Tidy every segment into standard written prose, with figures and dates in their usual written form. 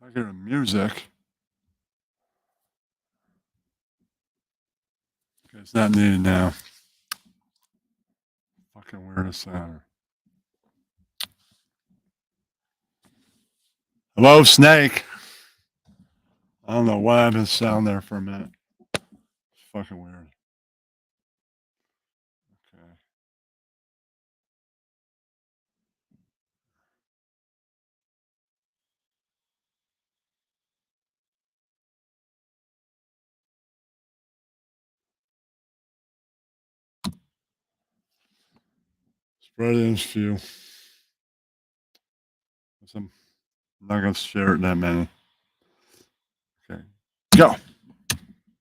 I get a music. It's not needed now. Fucking weirdest sound. Hello, Snake. I don't know what happened to sound there for a minute. It's fucking weird. Okay. Spread it in a few. I'm not gonna share it that many. Okay. Go.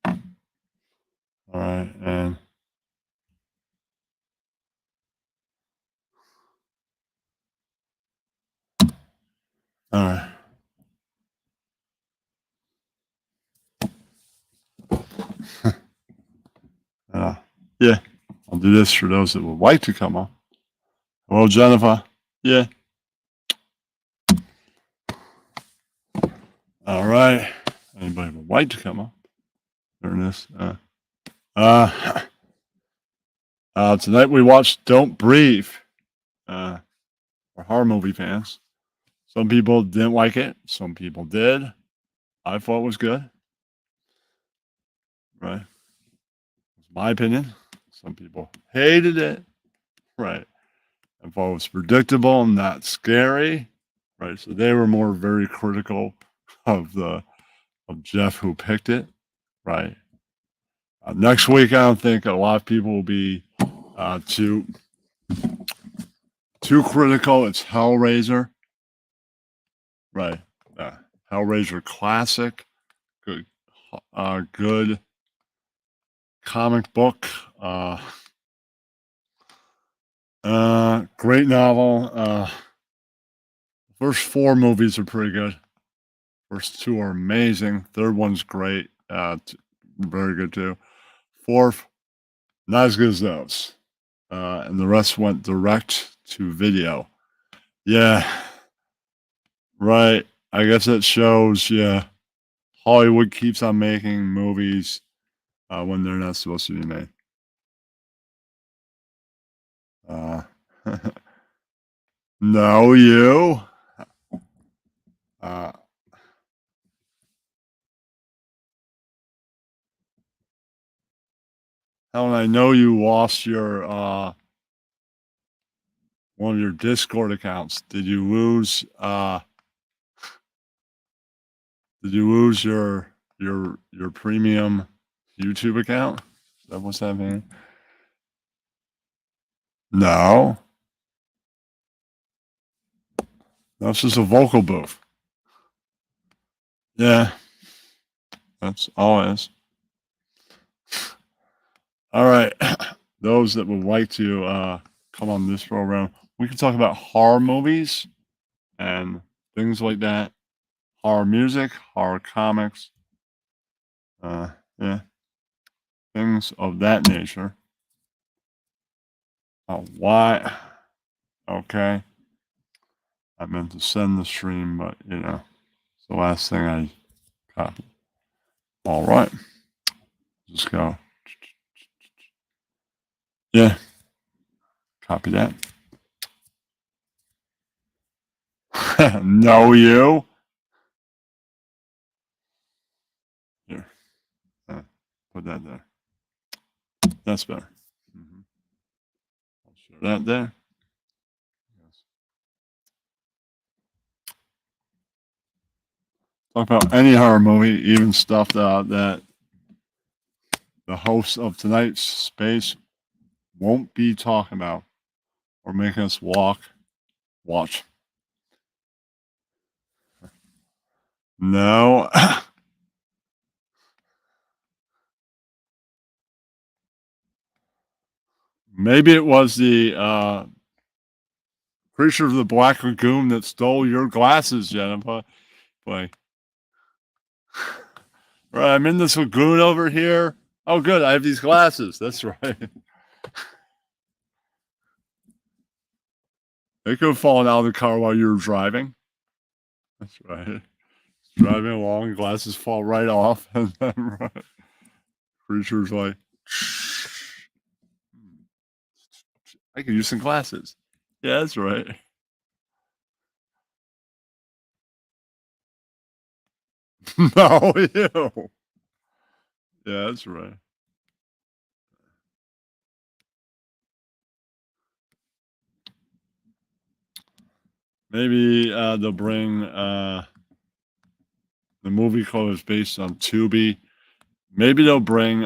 All right, and all right. Yeah, I'll do this for those that would like to come on. Hello, Jennifer. Yeah. All right. Anybody would like to come on during this? Tonight we watched Don't Breathe. For horror movie fans. Some people didn't like it. Some people did. I thought it was good. Right. It's my opinion. Some people hated it. Right. I thought it was predictable and not scary. Right. So they were more very critical of Jeff who picked it. Right. Next week, I don't think a lot of people will be too critical. It's Hellraiser. Right. Hellraiser classic. Good. Good comic book. Great novel. First 4 movies are pretty good. First 2 are amazing. Third one's great. Very good too. Fourth, not as good as those. And the rest went direct to video. Yeah. Right. I guess it shows, yeah, Hollywood keeps on making movies when they're not supposed to be made. No, you. Helen, I know you lost your one of your Discord accounts. Did you lose your premium YouTube account? Is that what's happening? No. That's just a vocal booth. Yeah. That's all it is. All right. Those that would like to come on this program, we can talk about horror movies and things like that. Horror music, horror comics. Yeah. Things of that nature. Why? Okay. I meant to send the stream, but it's the last thing I copied. All right. Just go. Yeah. Copy that. No, you. Here. Put that there. That's better. I'll show that there. Yes. Talk about any horror movie, even stuff that the hosts of tonight's space won't be talking about or making us watch. No. Maybe it was the creature of the Black Lagoon that stole your glasses, Jennifer. Boy. Right, I'm in this lagoon over here. Oh, good. I have these glasses. That's right. They could have fallen out of the car while you were driving. That's right. driving along, glasses fall right off, and then creature's like, I could use some glasses. Yeah, that's right. No, ew. Yeah, that's right. Maybe they'll bring the movie code is based on Tubi. Maybe they'll bring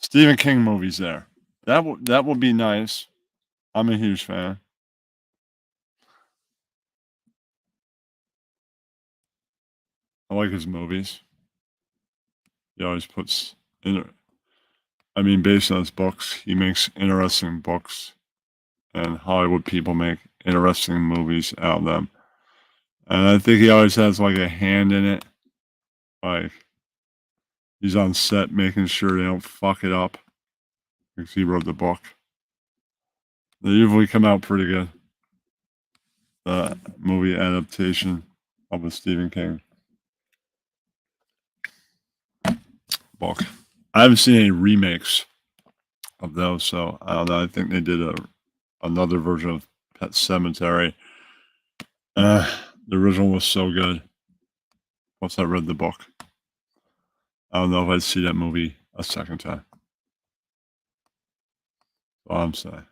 Stephen King movies there. That would be nice. I'm a huge fan. I like his movies. He always puts in. I mean, based on his books, he makes interesting books, and Hollywood people make interesting movies out of them. And I think he always has like a hand in it. Like he's on set making sure they don't fuck it up because he wrote the book. They usually come out pretty good. The movie adaptation of a Stephen King book. I haven't seen any remakes of those, so I don't know. I think they did another version of Pet Cemetery. The original was so good. Once I read the book, I don't know if I'd see that movie a second time. That's all I'm saying.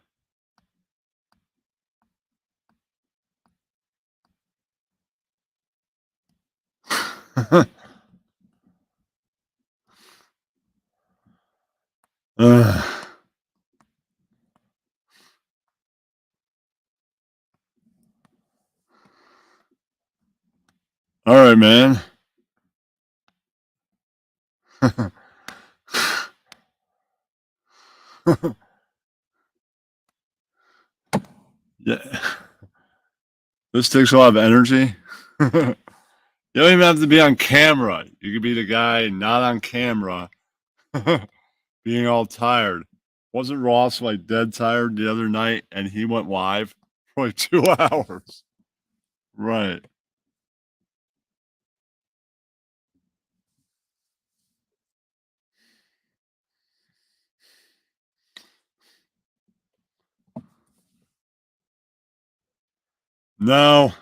All right, man. Yeah, this takes a lot of energy. You don't even have to be on camera. You could be the guy not on camera, being all tired. Wasn't Ross like dead tired the other night and he went live for like 2 hours? Right. No,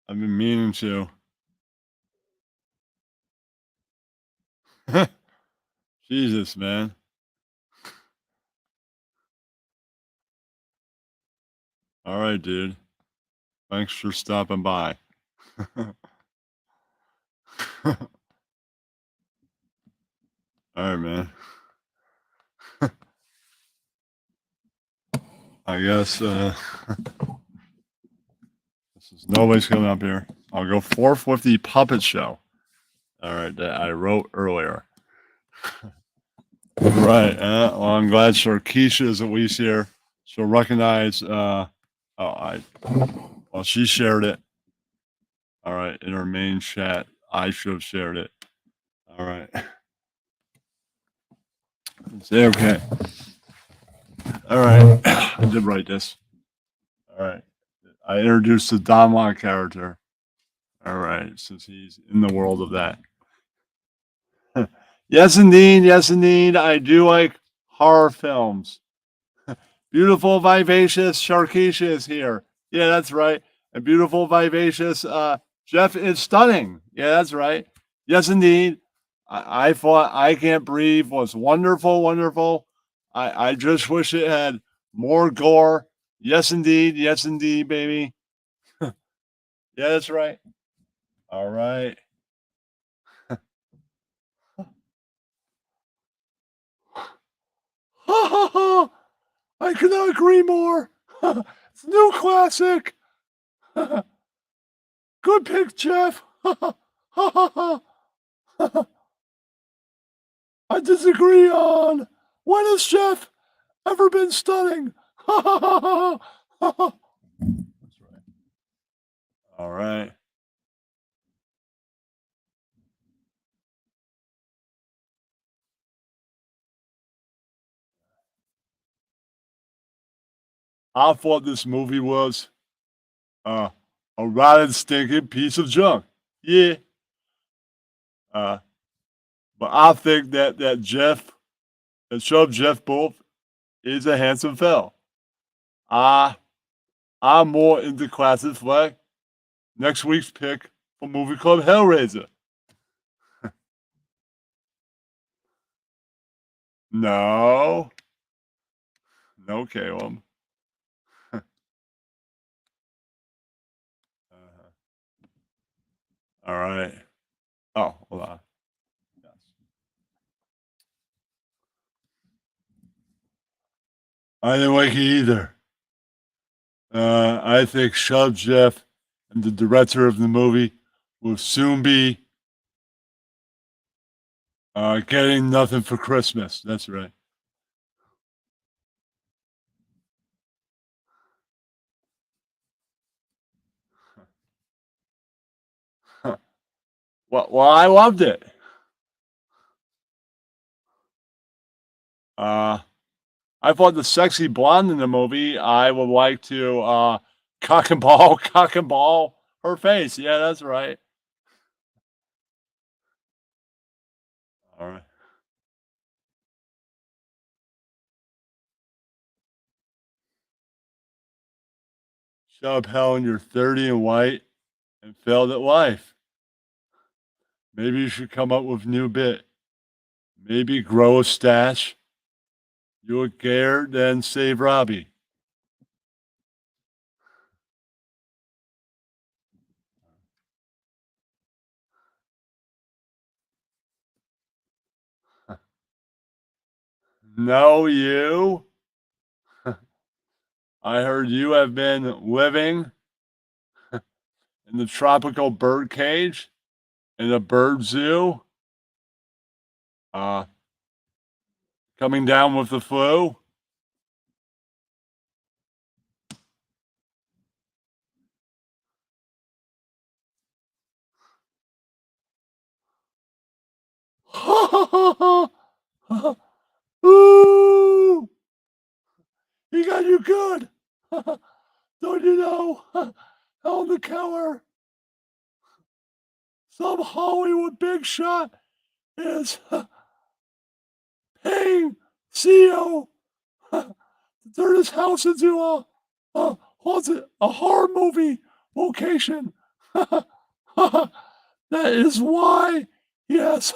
I've been meaning to. Jesus, man. All right, dude. Thanks for stopping by. All right, man. I guess this is nobody's coming up here. I'll go 450 puppet show. All right, that I wrote earlier. Right. Well, I'm glad Sarkeisha is at least here. She'll recognize. Well, she shared it. All right, in her main chat. I should have shared it. All right. Say okay. All right. I did write this. All right. I introduced the Don Juan character. All right, since he's in the world of that. Yes, indeed. Yes, indeed. I do like horror films. Beautiful, vivacious Sharkeisha is here. Yeah, that's right. And beautiful, vivacious Jeff is stunning. Yeah, that's right. Yes, indeed. I thought I Can't Breathe was wonderful, wonderful. I just wish it had more gore. Yes, indeed. Yes, indeed, baby. Yeah, that's right. All right. Ha ha ha! I cannot agree more. It's a new classic. Good pick, Jeff. I disagree on when has Jeff ever been stunning? That's right. All right. I thought this movie was. a rotten, stinking piece of junk. Yeah. Uh, but I think that Shove Jeff Wolf is a handsome fella. I I'm more into classic flick. Next week's pick for movie called Hellraiser. No, no, Caleb. Uh-huh. All right. Oh, hold on. Yes. I didn't like it either. I think Shub Jeff and the director of the movie will soon be getting nothing for Christmas. That's right. Well, I loved it. Uh, I thought the sexy blonde in the movie, I would like to cock and ball her face. Yeah, that's right. All right. Shut up, Helen. You're 30 and white and failed at life. Maybe you should come up with a new bit. Maybe grow a stash. You look gayer than Save Robbie. No, you. I heard you have been living in the tropical bird cage in a bird zoo. Uh, coming down with the flu. Ooh, he got you good. Don't you know? On the cover, some Hollywood big shot is paying CEO to turn his house into what's it? A horror movie location. That is why he has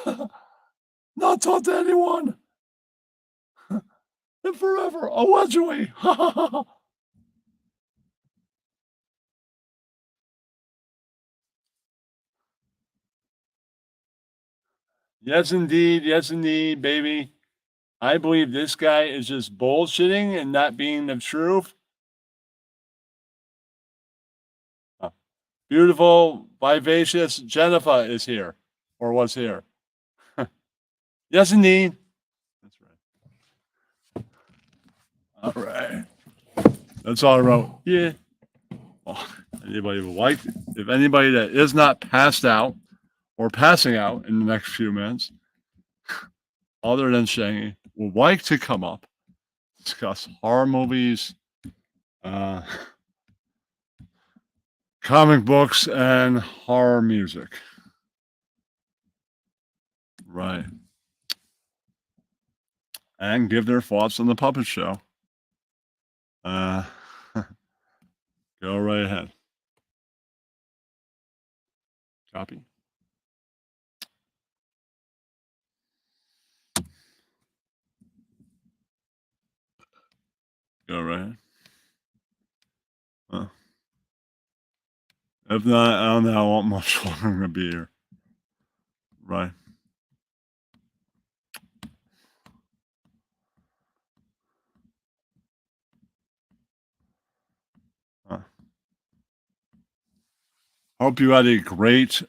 not talked to anyone in forever, allegedly. Yes, indeed, baby. I believe this guy is just bullshitting and not being the truth. Uh, Beautiful, vivacious Jennifer is here, or was here. Yes, indeed. That's right. All right. That's all I wrote. Yeah. Well, anybody would like, if anybody that is not passed out or passing out in the next few minutes, other than Shangy, would like to come up, discuss horror movies, uh, comic books, and horror music. Right. And give their thoughts on the puppet show. Uh, go right ahead. Copy. Go right ahead. If not, I don't know how much longer I'm gonna be here. Right. Uh, hope you had a great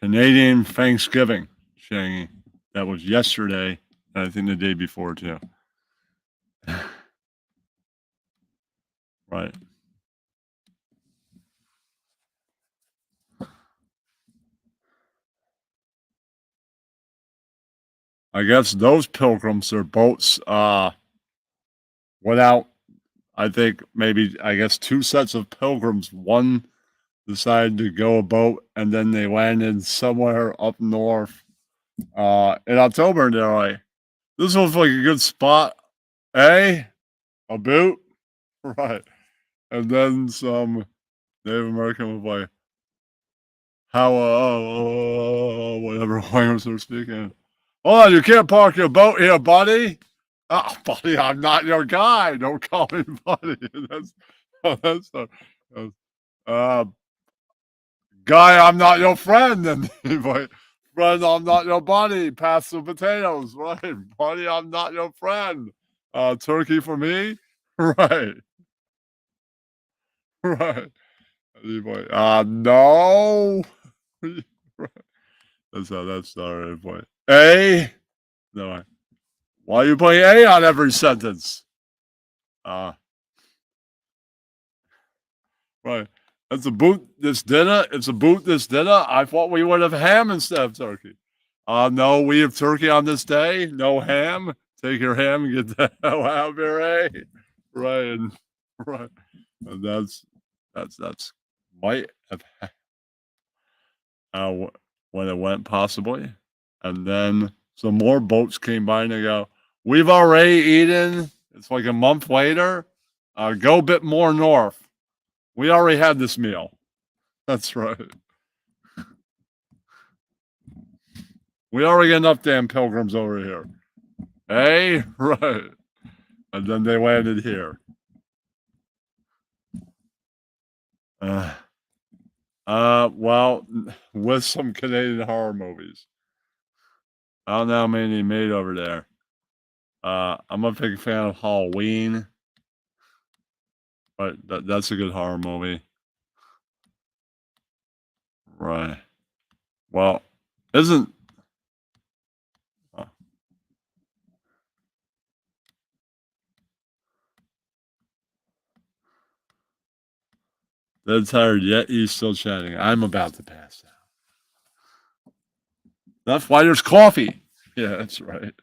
Canadian Thanksgiving, Shangy. That was yesterday, and I think the day before too. Right. I guess those pilgrims, their boats went out I think maybe, I guess, 2 sets of pilgrims. One decided to go a boat, and then they landed somewhere up north in October, and they're like, "This looks like a good spot, eh? A boot?" Right. And then some Native American was like, "How, whatever language they're speaking. Hold on, you can't park your boat here, buddy." "Oh, buddy, I'm not your guy. Don't call me buddy." That's uh, "Guy, I'm not your friend." And he's like, "Friend, I'm not your buddy. Pass the potatoes." Right. "Buddy, I'm not your friend. Turkey for me?" Right. Right. And he's like, no." Right. That's how that started. But A? No. Why are you putting A on every sentence? Uh, right. It's a boot this dinner. It's a boot this dinner. I thought we would have ham instead of turkey. No, we have turkey on this day. No ham. Take your ham and get the hell out of here, eh? Right. And right. And that's might have when it went possibly. And then some more boats came by and they go, "We've already eaten." It's like a month later. Go a bit more north. We already had this meal. That's right. We already got enough damn pilgrims over here. Hey, right. And then they landed here. Uh, well, with some Canadian horror movies. I don't know how many they made over there. I'm a big fan of Halloween, but that's a good horror movie. Right. Well, isn't uh, Dead tired yet he's still chatting. I'm about to pass out. That's why there's coffee. Yeah, that's right.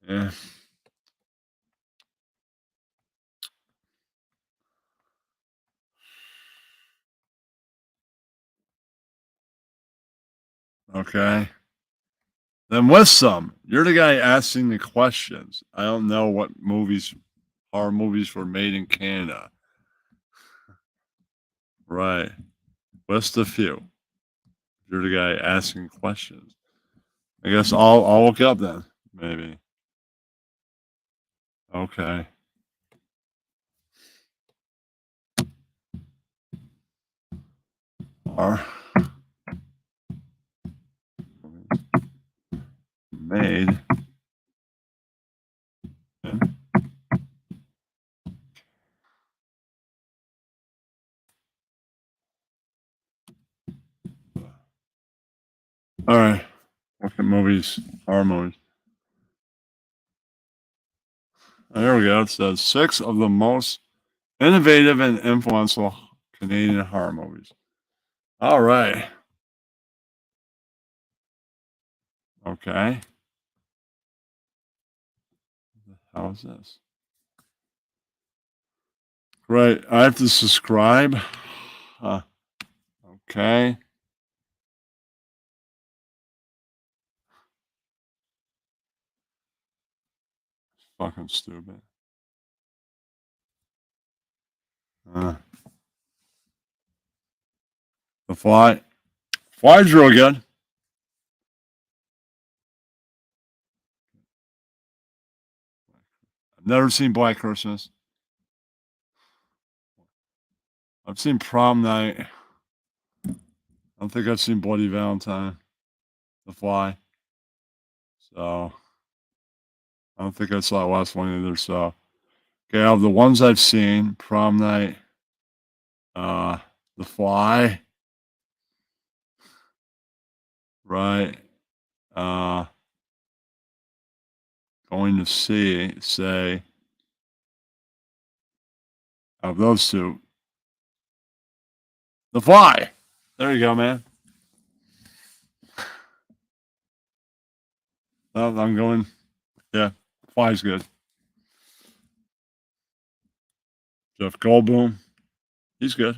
Yeah. Okay. Then with some, you're the guy asking the questions. I don't know what horror movies were made in Canada. Right. List a few. You're the guy asking questions. I guess I'll look it up then. Maybe. Okay. Are made in all right. Look at movies, horror movies. Oh, there we go. It says 6 of the most innovative and influential Canadian horror movies. All right. Okay. How is this? Right. I have to subscribe. Okay. Fucking stupid. Uh, the Fly. Fly's real good. I've never seen Black Christmas. I've seen Prom Night. I don't think I've seen Bloody Valentine. The Fly. So I don't think I saw the last one either. So okay, of the ones I've seen, Prom Night, uh, The Fly, right? Uh, Going to see, say, of those two, The Fly. There you go, man. I'm going. Yeah, Fly's good. Jeff Goldblum. He's good.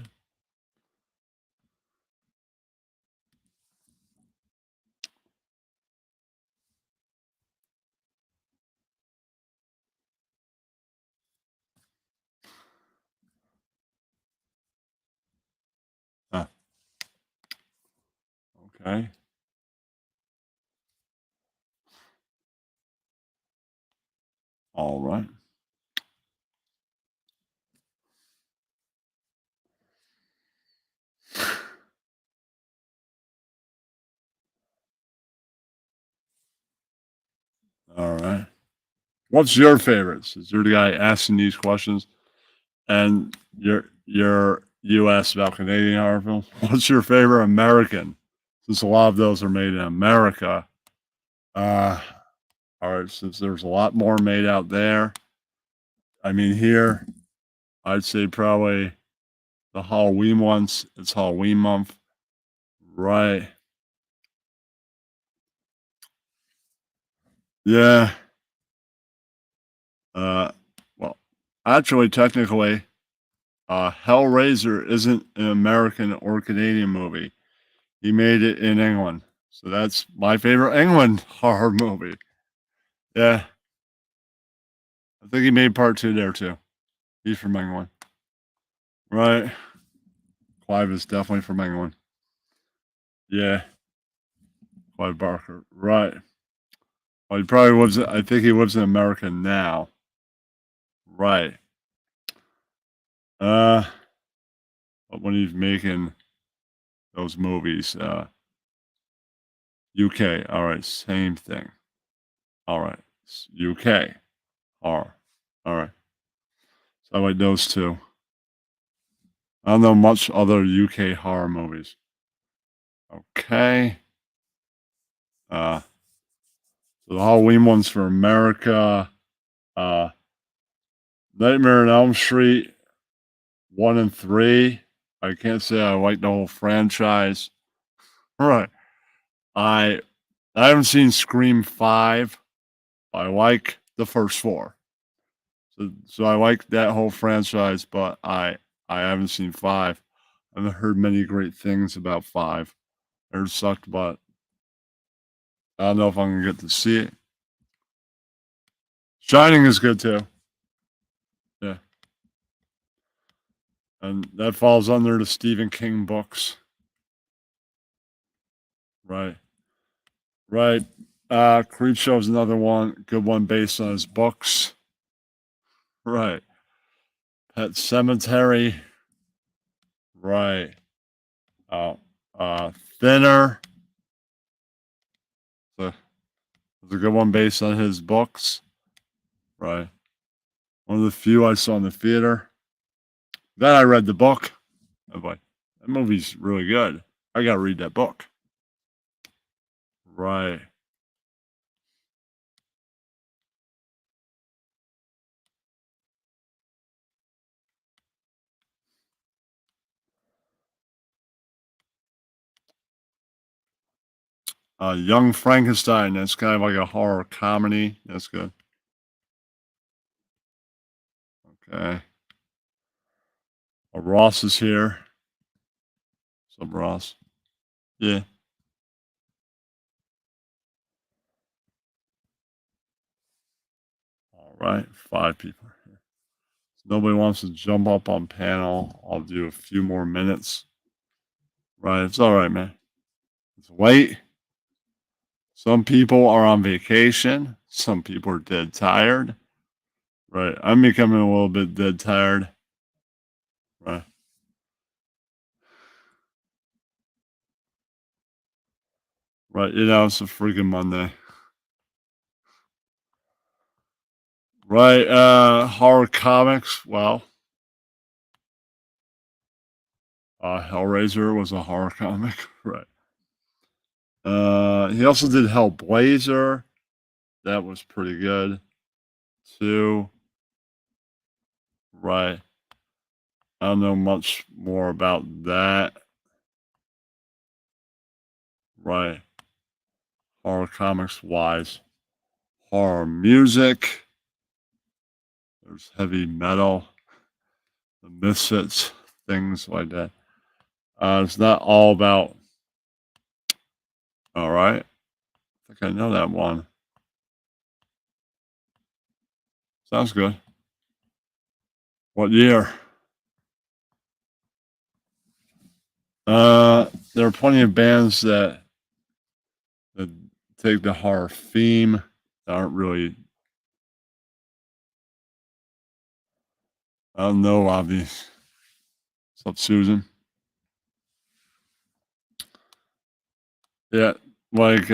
Huh, okay. All right. All right. What's your favorites? Is there the guy asking these questions? And you asked about Canadian horror films. What's your favorite American? Since a lot of those are made in America. Uh all right, since there's a lot more made out there. I mean here, I'd say probably the Halloween ones. It's Halloween month. Right. Yeah. Uh well, actually technically, Hellraiser isn't an American or Canadian movie. He made it in England. So that's my favorite England horror movie. Yeah. I think he made part 2 there too. He's from England. Right. Clive is definitely from England. Yeah. Clive Barker. Right. Well, he probably lives, I think he lives in America now. Right. Uh, but when he's making those movies, UK. All right. Same thing. All right. UK. Horror. All right. So I like those two. I don't know much other UK horror movies. Okay. Uh, so the Halloween ones for America. Uh, Nightmare on Elm Street 1 and 3. I can't say I like the whole franchise. Right. I I haven't seen Scream 5. I like the first 4. So I like that whole franchise, but I haven't seen 5. I've heard many great things about 5. It sucked, but I don't know if I'm gonna get to see it. Shining is good too. Yeah. And that falls under the Stephen King books. Right. Right. Creepshow is another one, good one based on his books. Right. Pet Cemetery. Right. Uh, Thinner. So it's a good one based on his books. Right. One of the few I saw in the theater. Then I read the book. I'm like, that movie's really good. I gotta read that book. Right. Young Frankenstein. That's kind of like a horror comedy. That's good. Okay. Ross is here. What's up, Ross? Yeah. All right. 5 people. Nobody wants to jump up on panel. I'll do a few more minutes. Right. It's all right, man. It's late. Some people are on vacation. Some people are dead tired. Right. I'm becoming a little bit dead tired. Right. Right. It's a freaking Monday. Right. Horror comics. Well, Hellraiser was a horror comic. Right. He also did Hellblazer. That was pretty good too. Right. I don't know much more about that. Right. Horror comics wise. Horror music. There's heavy metal. the Misfits, things like that. It's not all about. All right, I think I know that one. Sounds good. What year? There are plenty of bands that take the horror theme that aren't really. I don't know, obvious. What's up, Susan? Yeah, like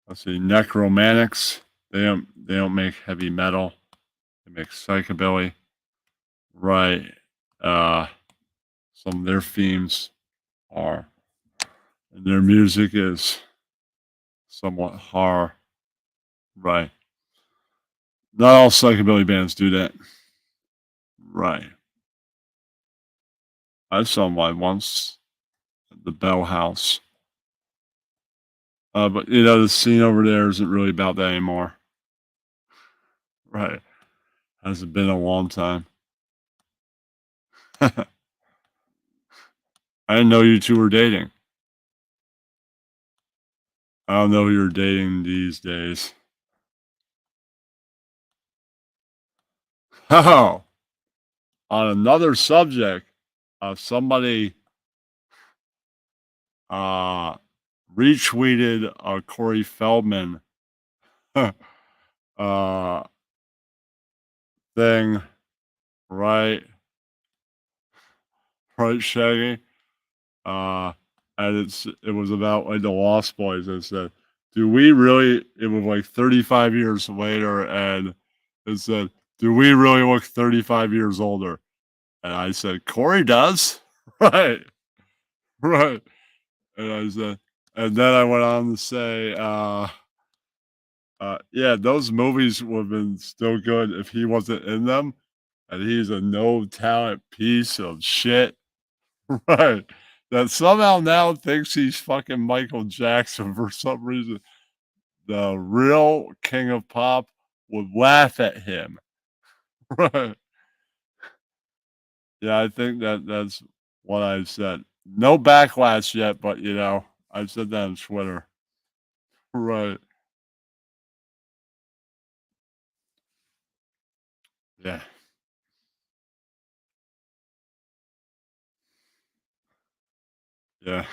let's see, Necromantics. They don't make heavy metal. They make psychobilly. Right. Uh some of their themes are and their music is somewhat horror. Right. Not all psychobilly bands do that. Right. I saw one once at the Bell House. But the scene over there isn't really about that anymore. Right. Hasn't been a long time. I didn't know you two were dating. I don't know who you're dating these days. Oh, on another subject, somebody uh, retweeted a Corey Feldman uh, thing, right? Right, Shaggy? Uh, and it was about like the Lost Boys. It said, "Do we really?" It was like 35 years later, and it said, "Do we really look 35 years older?" And I said, "Corey does." Right, right. And I said, and then I went on to say, yeah, those movies would have been still good if he wasn't in them, and he's a no talent piece of shit. Right. That somehow now thinks he's fucking Michael Jackson for some reason. The real king of pop would laugh at him. Right. Yeah, I think that's what I've said. No backlash yet, but I've said that on Twitter. Right. Yeah. Yeah.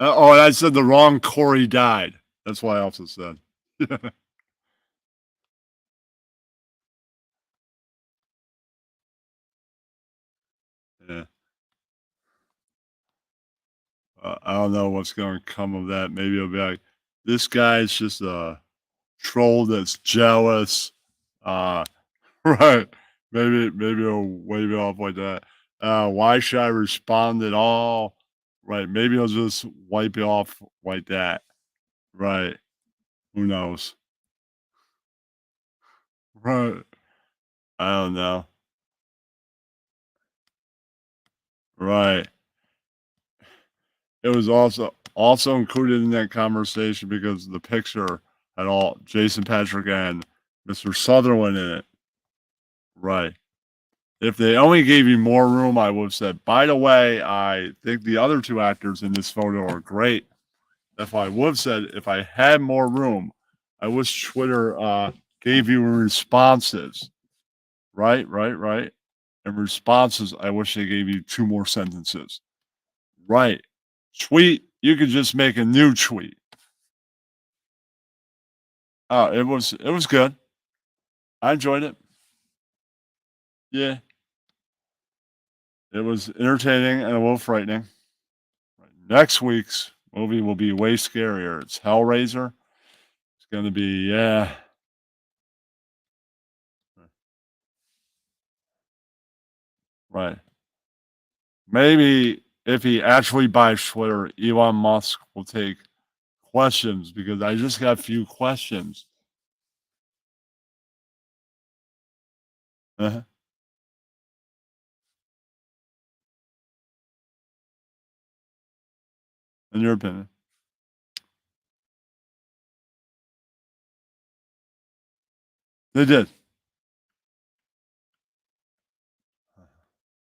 Oh, and I said the wrong Corey died. That's what I also said. Yeah. I don't know what's going to come of that. Maybe it'll be like, this guy's just a troll that's jealous. Uh, right. Maybe it'll wave it off like that. Why should I respond at all? Right. Maybe I'll just wipe it off like that. Right. Who knows? Right. I don't know. Right. It was also included in that conversation because the picture had all Jason Patrick and Mr. Sutherland in it. Right. If they only gave you more room, I would have said, by the way, I think the other two actors in this photo are great. If I would have said, if I had more room, I wish Twitter gave you responses. Right, right, right. And responses, I wish they gave you two more sentences. Right. Tweet, you could just make a new tweet. It was good. I enjoyed it. Yeah. It was entertaining and a little frightening. Next week's movie will be way scarier. It's Hellraiser. It's going to be, yeah. Right. Maybe if he actually buys Twitter, Elon Musk will take questions because I just got a few questions. Uh-huh. In your opinion. They did.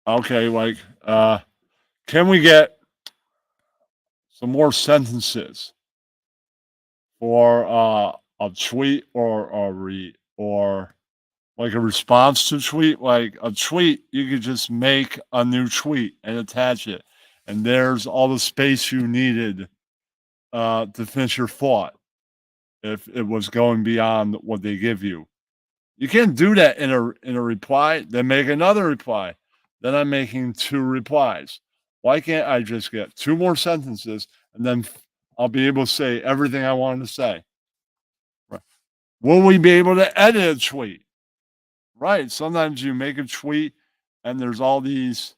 Okay, like, can we get some more sentences for a tweet or like a response to tweet? Like a tweet, you could just make a new tweet and attach it, and there's all the space you needed to finish your thought if it was going beyond what they give you. You can't do that in a reply, then make another reply. Then I'm making 2 replies. Why can't I just get 2 more sentences and then I'll be able to say everything I wanted to say? Right. Will we be able to edit a tweet? Right. Sometimes you make a tweet and there's all these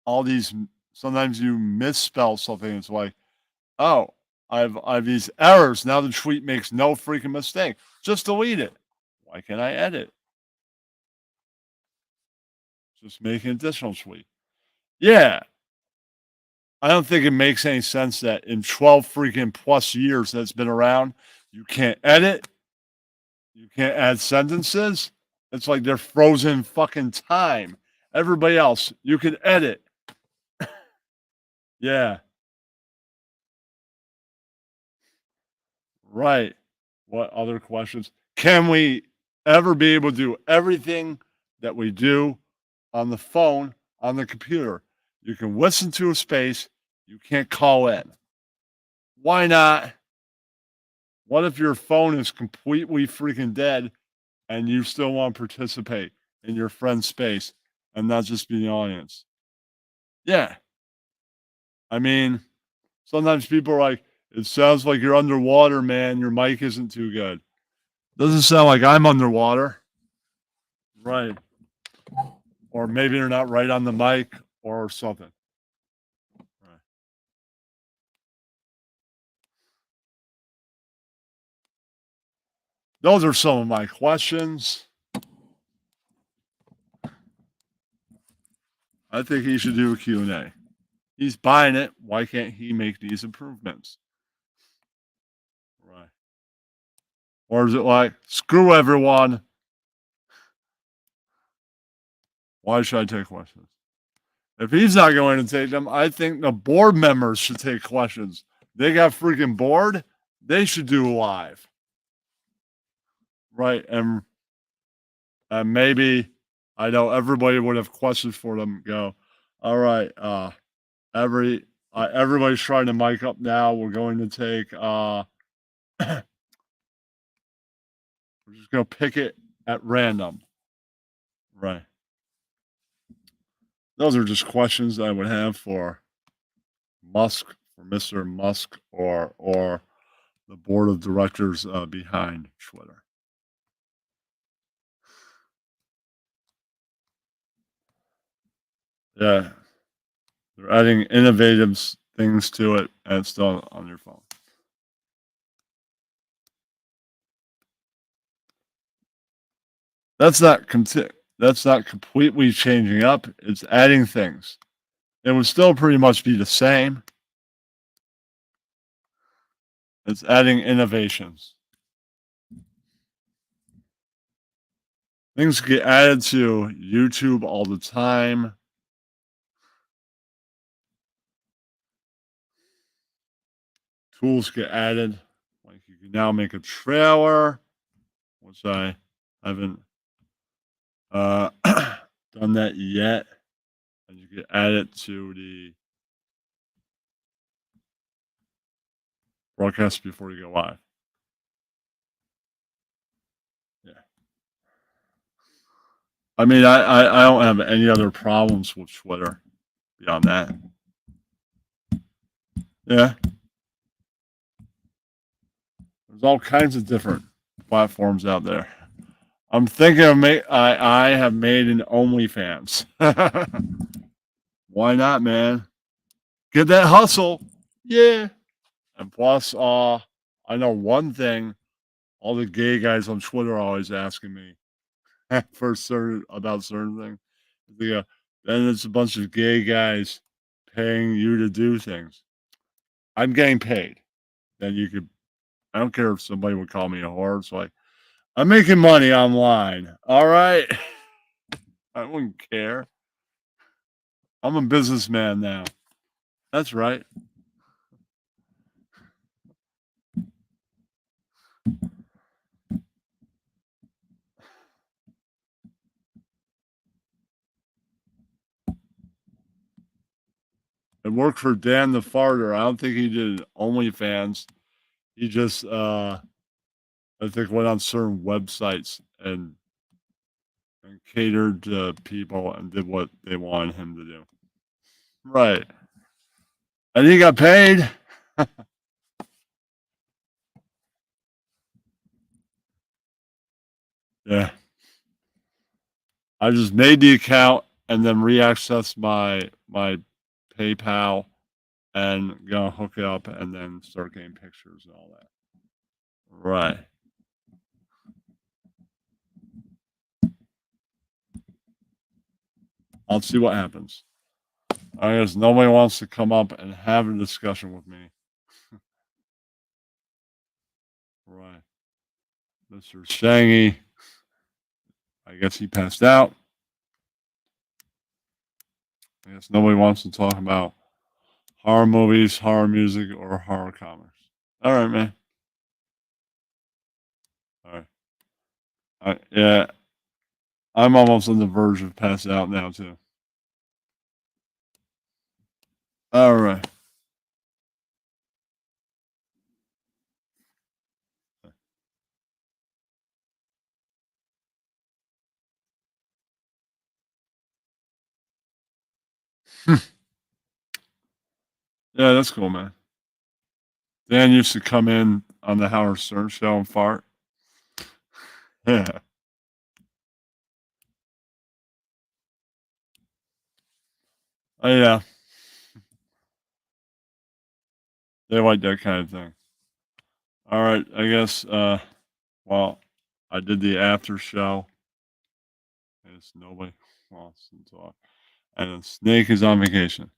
sometimes you misspell something. It's like, oh, I've these errors. Now the tweet makes no freaking mistake. Just delete it. Why can't I edit? Just make an additional tweet. Yeah. I don't think it makes any sense that in 12 freaking plus years that it's been around, you can't edit, you can't add sentences. It's like they're frozen fucking time. Everybody else, you can edit. Yeah, right. What other questions? Can we ever be able to do everything that we do on the phone, on the computer? You can listen to a space, you can't call in. Why not? What if your phone is completely freaking dead and you still want to participate in your friend's space and not just be the audience? Yeah. I mean, sometimes people are like, it sounds like you're underwater, man. Your mic isn't too good. Doesn't sound like I'm underwater. Right. Or maybe they're not right on the mic or something. Right. Those are some of my questions. I think he should do a Q&A. He's buying it. Why can't he make these improvements? Right. Or is it like, screw everyone? Why should I take questions? If he's not going to take them, I think the board members should take questions. They got freaking bored. They should do live. Right. And maybe I know everybody would have questions for them. Go, all right. Everybody's trying to mic up now. We're going to take we're just gonna pick it at random. Right. Those are just questions I would have for Musk, for Mr. Musk, or the board of directors behind Twitter. Yeah, they're adding innovative things to it, and it's still on your phone. That's not that's not completely changing up. It's adding things. It would still pretty much be the same. It's adding innovations. Things get added to YouTube all the time. Tools get added. Like you can now make a trailer, which I haven't uh, done that yet. And you can add it to the broadcast before you go live. Yeah. I mean, I don't have any other problems with Twitter beyond that. Yeah. There's all kinds of different platforms out there. I'm thinking of I have made an OnlyFans. Why not, man? Get that hustle. Yeah. And plus, I know one thing. All the gay guys on Twitter are always asking me for certain things. Yeah. Then it's a bunch of gay guys paying you to do things. I'm getting paid. Then you could I don't care if somebody would call me a whore. It's like, I'm making money online. All right. I wouldn't care. I'm a businessman now. That's right. It worked for Dan the Farter. I don't think he did OnlyFans. He just, I think, went on certain websites and catered to people and did what they wanted him to do. Right. And he got paid. Yeah. I just made the account and then reaccessed my PayPal and gonna hook it up and then start getting pictures and all that. Right. I'll see what happens. I guess nobody wants to come up and have a discussion with me. Right. Mr. Shangy, I guess he passed out. I guess nobody wants to talk about horror movies, horror music, or horror comics. All right, man. All right. Yeah, I'm almost on the verge of passing out now, too. All right. Yeah, that's cool, man. Dan used to come in on the Howard Stern show and fart. Yeah. Oh, yeah. They like that kind of thing. All right. I guess, well, I did the after show. I guess nobody wants to talk. And then Snake is on vacation.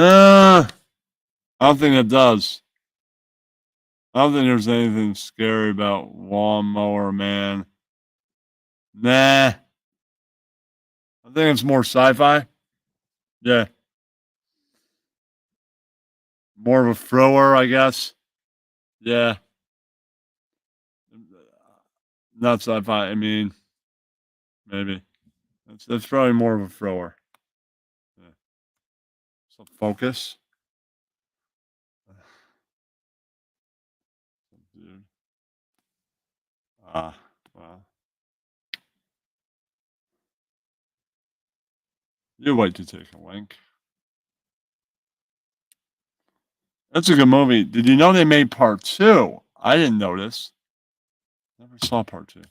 I don't think it does. I don't think there's anything scary about Lawnmower Man. Nah. I think it's more sci-fi. Yeah. More of a thrower, I guess. Yeah. Not sci-fi. I mean, maybe. That's probably more of a thrower. Yeah. So focus. Dude. Well. You wait to take a link. That's a good movie. Did you know they made part two? I didn't notice. Never saw part two.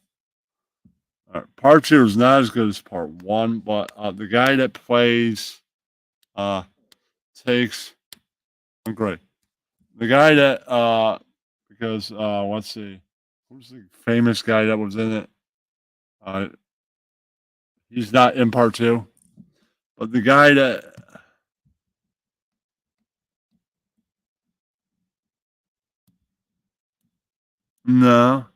Part two is not as good as part one, but the guy that plays uh, takes. I'm great. The guy that because let's see, who's the famous guy that was in it? Uh, he's not in part two, but the guy that no,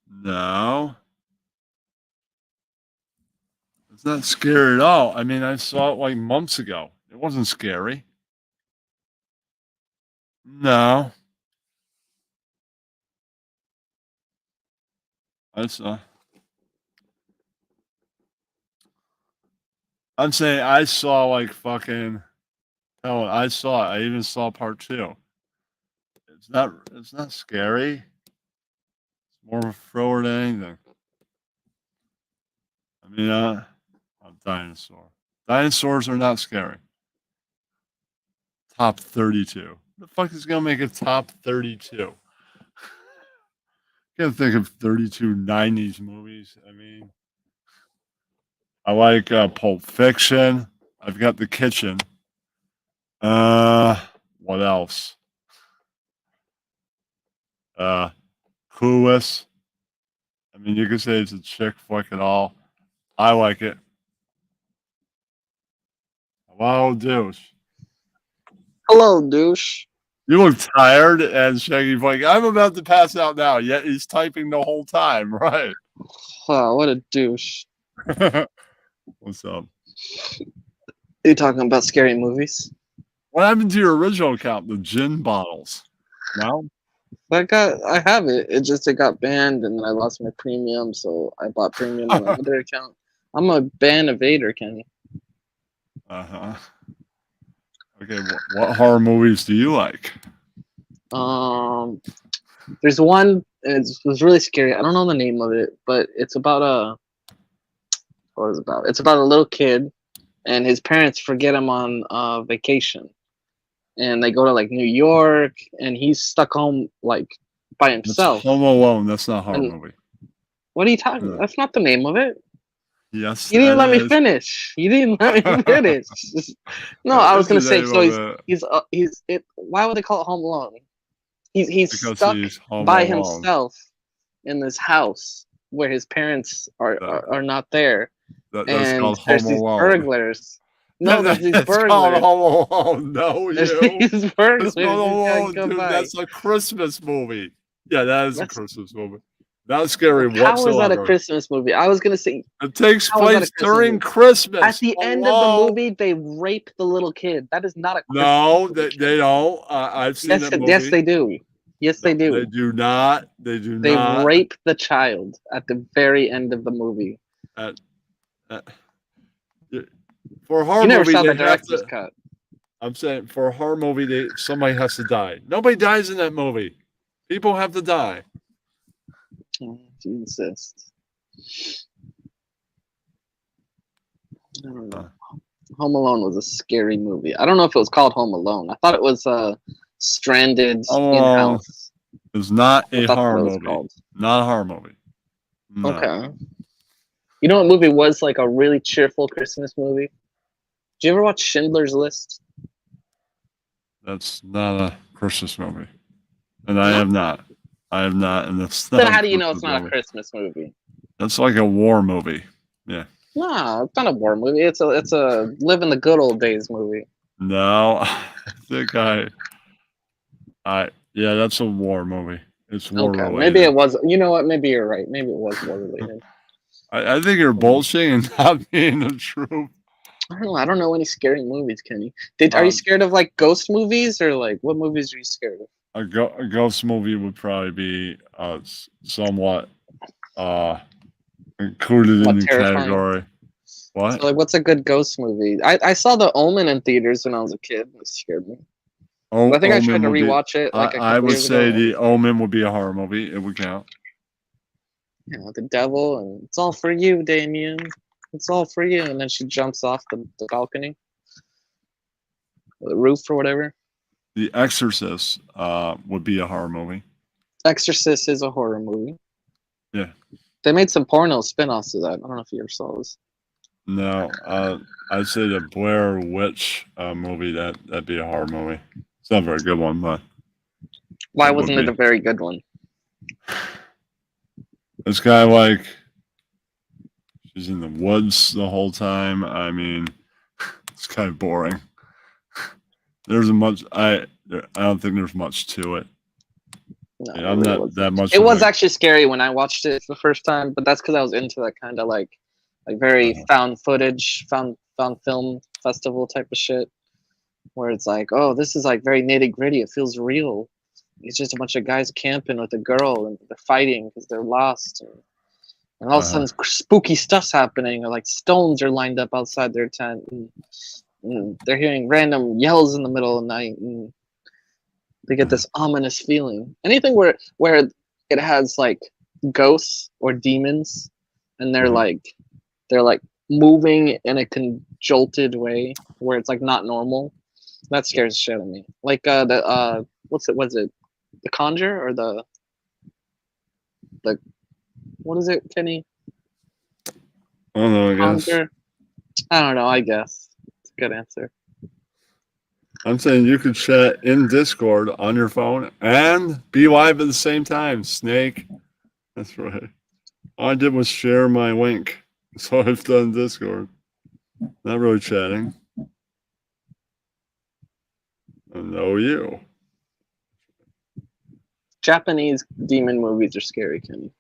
no, it's not scary at all. I mean, I saw it like months ago. It wasn't scary. No, I saw. I'm saying I saw like fucking. Oh, I saw it. I even saw part two. It's not. It's not scary. It's more of a thrower than anything. I mean, a dinosaur. Dinosaurs are not scary. Top 32. The fuck is gonna make a top 32? Can't think of 32 90s movies. I mean, I like Pulp Fiction. I've got The Kitchen. Uh, what else? Uh, Clueless. I mean, you could say it's a chick flick and all. I like it. Wow, douche. Hello, douche. You look tired, and Shaggy's like, I'm about to pass out now, yet he's typing the whole time, right? Wow, what a douche. What's up? Are you talking about scary movies? What happened to your original account, the gin bottles? No? I have it. It got banned, and I lost my premium, so I bought premium on another account. I'm a ban evader, Kenny. Uh-huh. Okay, what horror movies do you like? There's one. It was really scary. I don't know the name of it, but it's about a. What is it about? It's about a little kid, and his parents forget him on vacation, and they go to like New York, and he's stuck home like by That's himself. Home Alone. That's not a horror And movie. what are you talking? Yeah. That's not the name of it. Yes, You didn't that let me is. finish. You didn't let me finish. No, That I was is gonna the say. name So of it, he's it. Why would they call it Home Alone? He's because stuck he's home by alone. himself in this house where his parents are not there, That's and called there's Home these Alone. burglars. No, there's these That's called burglars. Home Alone. No, There's you. these It's burglars not that gotta Alone, go dude. by. That's a Christmas movie. Yeah, that is a That's Christmas movie. Not scary how is that a whatsoever. Christmas movie? I was gonna say, It takes how is that a place Christmas during movie? At Christmas. the end of the Hello? movie, they rape the little kid. That is not a Christmas No, movie. they don't. I've seen Yes, that yes, movie. they do. Yes, they No, they do. do not. They do They not. rape the child at the very end of the movie. At, at, for a horror You never movie, saw the they have director's to. cut. I'm saying for a horror movie, somebody has to die. Nobody dies in that movie. People have to die. If you insist. I don't know. Home Alone was a scary movie. I don't know if it was called Home Alone. I thought it was Stranded in House. It's not I a thought horror that was movie. called. Not a horror movie. No. Okay. You know what movie was like a really cheerful Christmas movie? Did you ever watch Schindler's List? That's not a Christmas movie. And I have not. I have not, and that's not Then a how do you know it's Christmas not a movie. Christmas movie? That's like a war movie. Yeah. No, it's not a war movie. It's a live in the good old days movie. No, I think yeah, that's a war movie. It's war Okay, related. maybe it was. You know what? Maybe you're right. Maybe it was war related. I think you're bullshitting and not being the truth. I don't know any scary movies, Kenny. Are you scared of like ghost movies or like what movies are you scared of? A ghost movie would probably be somewhat included in the Terrifying? category. What? So like, what's a good ghost movie? I saw The Omen in theaters when I was a kid. It scared me. I think I tried to rewatch it like a couple I would years say ago. The Omen would be a horror movie. It would count. You know, the devil, and it's all for you, Damien. It's all for you. And then she jumps off the balcony, or the roof, or whatever. The Exorcist would be a horror movie. Exorcist is a horror movie. Yeah. They made some porno spin-offs of that. I don't know if you ever saw this. No, I'd say the Blair Witch movie. That'd be a horror movie. It's not a very good one, but why wasn't it a very good one? This guy like she's in the woods the whole time. I mean, it's kind of boring. There's a much I don't think there's much to it. No, Yeah, I'm not that much. It was actually scary when I watched it the first time, but that's because I was into that kind of like very found footage, found film festival type of shit, where it's like, oh, this is like very nitty gritty. It feels real. It's just a bunch of guys camping with a girl and they're fighting because they're lost, and all of a sudden spooky stuff's happening, or like stones are lined up outside their tent, and they're hearing random yells in the middle of the night, and they get this ominous feeling. Anything where it has like ghosts or demons, and they're like moving in a conjolted way where it's like not normal. That scares the shit out of me. Like what's it? The Conjure or the what is it, Kenny? I don't know. I guess. Conjure? I don't know. I guess it's a good answer. I'm saying you could chat in Discord on your phone and be live at the same time. Snake. That's right. All I did was share my link. So I've done Discord. Not really chatting. know you. Japanese demon movies are scary, Kenny.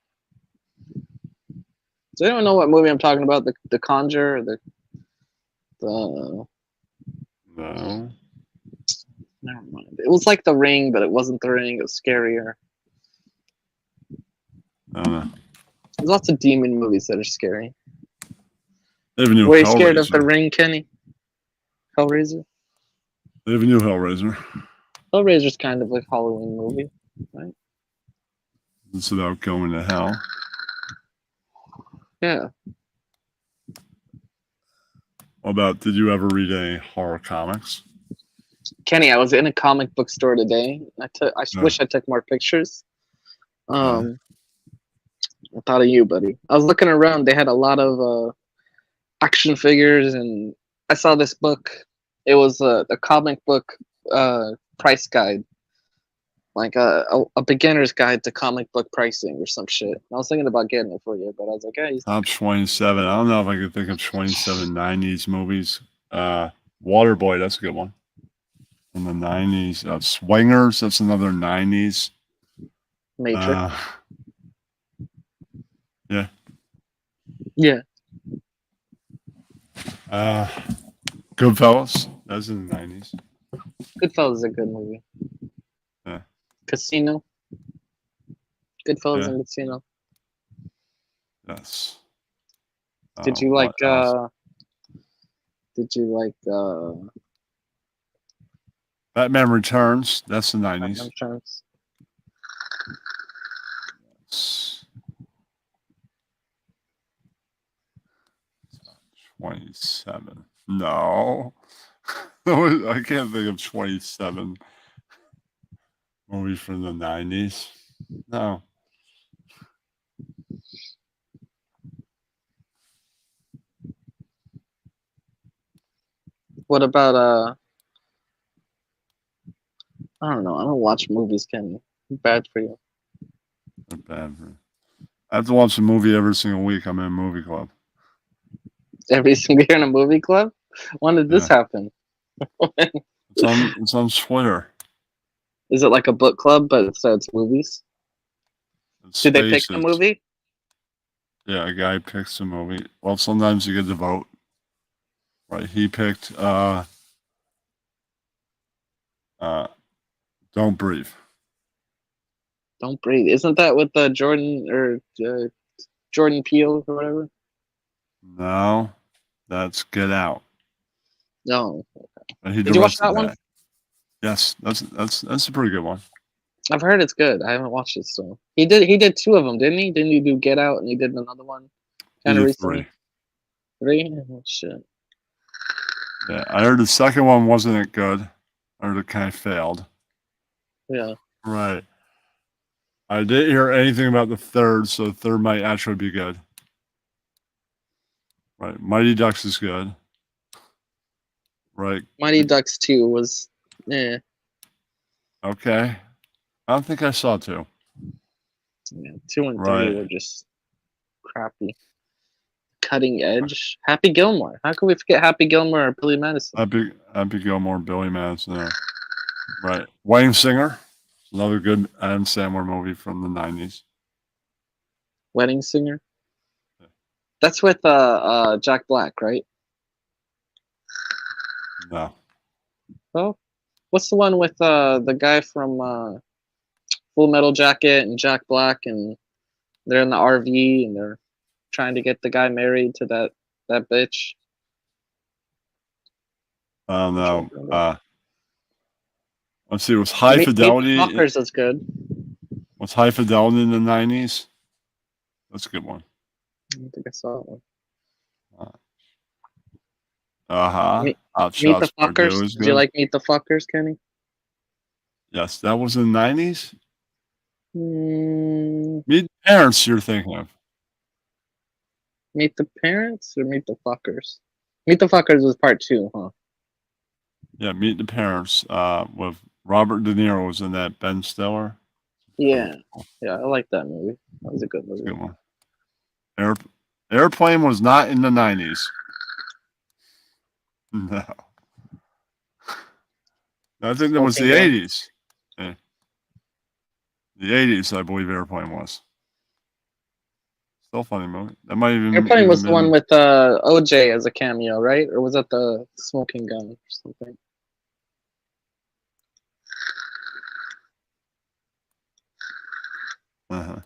Does anyone know what movie I'm talking about? The Conjure, or the No. never mind. It was like The Ring, but it wasn't The Ring. It was scarier. I don't know. There's lots of demon movies that are scary. They have a new Were you scared of The Hellraiser. Ring, Kenny? Hellraiser? They have a new Hellraiser. Hellraiser's kind of a Halloween movie, right? It's about going to hell. Yeah. What about, did you ever read any horror comics? Kenny, I was in a comic book store today. I Yeah. wish I took more pictures. I thought of you, buddy. I was looking around. They had a lot of action figures, and I saw this book. It was a comic book price guide, like a beginner's guide to comic book pricing or some shit. I was thinking about getting it for you, but I was like, hey, Top 27. I don't know if I could think of 27 90s movies. Waterboy, that's a good one. In the 90s. Swingers, that's another 90s. Matrix. Yeah. Yeah. Goodfellas, that's in the 90s. Goodfellas is a good movie. Yeah. Casino. Goodfellas Yeah. and Casino. Yes. Did you like? What else? Did you like? Batman Returns, that's the 90s. Batman Returns? 27. No. I can't think of 27 movies from the 90s. No. What about I don't know. I don't watch movies, Kenny. Bad for you. They're bad for I have to watch a movie every single week. I'm in a movie club. Every single year in a movie club. When did this happen? It's on Twitter. Is it like a book club, but instead it's movies? Did they pick the Spaces. movie? Yeah, a guy picks a movie. Well, sometimes you get to vote. Right. He picked Don't Breathe. Don't Breathe. Isn't that with Jordan or Jordan Peele or whatever? No, that's Get Out. No. And he Did you watch directed that one? Yes, that's a pretty good one. I've heard it's good. I haven't watched it still. He did two of them, didn't he? Didn't he do Get Out and he did another one kind of He did recently? Three? Oh, shit. Yeah, I heard the second one wasn't good. I heard it kind of failed. Yeah. Right. I didn't hear anything about the third, so the third might actually be good. Right. Mighty Ducks is good. Right. Mighty Ducks 2 was Okay. I don't think I saw 2. Yeah, 2 and 3 Right. were just crappy. Cutting Edge. Happy Gilmore. How can we forget Happy Gilmore or Billy Madison? Happy Gilmore, Billy Madison. Right. Wedding Singer. Another good Adam Sandler movie from the 90s. Wedding Singer. Yeah. That's with Jack Black, right? No. Oh, what's the one with the guy from Full Metal Jacket and Jack Black, and they're in the RV and they're trying to get the guy married to that bitch? I don't know. Let's see. Was High Fidelity? Meet the Fockers is good. Was High Fidelity in the 90s? That's a good one. I don't think I saw that one. Meet the Fockers. Did you like Meet the Fockers, Kenny? Yes, that was in the 90s. Meet the Parents, you're thinking of. Meet the Parents or Meet the Fockers? Meet the Fockers was part 2, huh? Yeah, Meet the Parents with Robert De Niro was in that. Ben Stiller. Yeah. Yeah, I like that movie. That was a good movie. Good one. Airplane was not in the 90s. No. I think that was the Smoking gun. 80s. Yeah. The 80s, I believe Airplane was. Still a funny movie. That might Airplane was the been. one with OJ as a cameo, right? Or was that the Smoking Gun or something? Uh-huh.